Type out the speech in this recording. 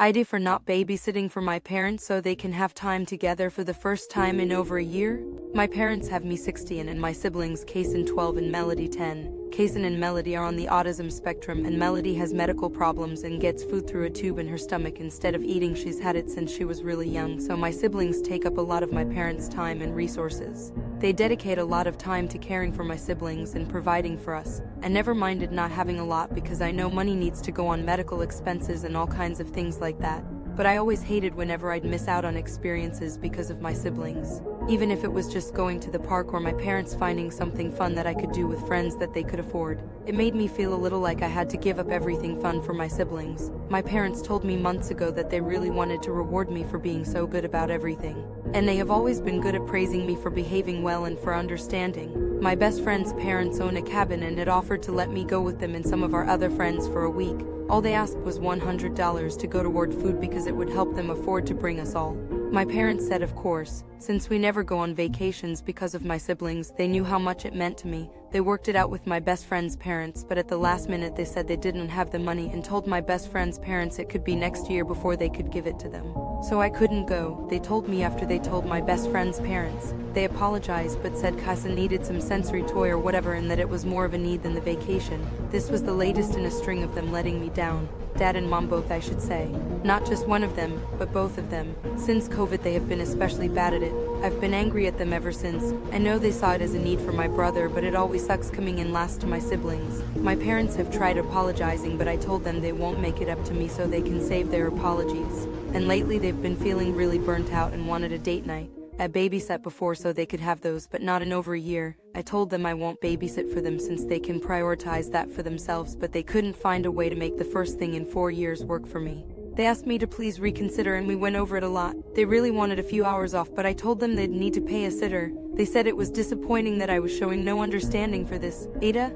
AITA for not babysitting for my parents so they can have time together for the first time in over a year. My parents have me 16 and my siblings Kacen 12 and Melody 10. Kacen and Melody are on the autism spectrum, and Melody has medical problems and gets food through a tube in her stomach instead of eating. She's had it since she was really young, so my siblings take up a lot of my parents' time and resources. They dedicate a lot of time to caring for my siblings and providing for us. I never minded not having a lot because I know money needs to go on medical expenses and all kinds of things like that. But I always hated whenever I'd miss out on experiences because of my siblings. Even if it was just going to the park or my parents finding something fun that I could do with friends that they could afford. It made me feel a little like I had to give up everything fun for my siblings. My parents told me months ago that they really wanted to reward me for being so good about everything. And they have always been good at praising me for behaving well and for understanding. My best friend's parents own a cabin and had offered to let me go with them and some of our other friends for a week. All they asked was $100 to go toward food because it would help them afford to bring us all. My parents said of course, since we never go on vacations because of my siblings. They knew how much it meant to me. They worked it out with my best friend's parents, but at the last minute they said they didn't have the money and told my best friend's parents it could be next year before they could give it to them. So I couldn't go. They told me after they told my best friend's parents. They apologized but said Kacen needed some sensory toy or whatever and that it was more of a need than the vacation. This was the latest in a string of them letting me down. Dad and mom both, I should say. Not just one of them, but both of them. Since COVID they have been especially bad at it. I've been angry at them ever since. I know they saw it as a need for my brother, but it always sucks coming in last to my siblings. My parents have tried apologizing, but I told them they won't make it up to me so they can save their apologies. And lately they've been feeling really burnt out and wanted a date night. I babysat before so they could have those, but not in over a year. I told them I won't babysit for them since they can prioritize that for themselves, but they couldn't find a way to make the first thing in 4 years work for me. They asked me to please reconsider and we went over it a lot. They really wanted a few hours off, but I told them they'd need to pay a sitter. They said it was disappointing that I was showing no understanding for this. AITA?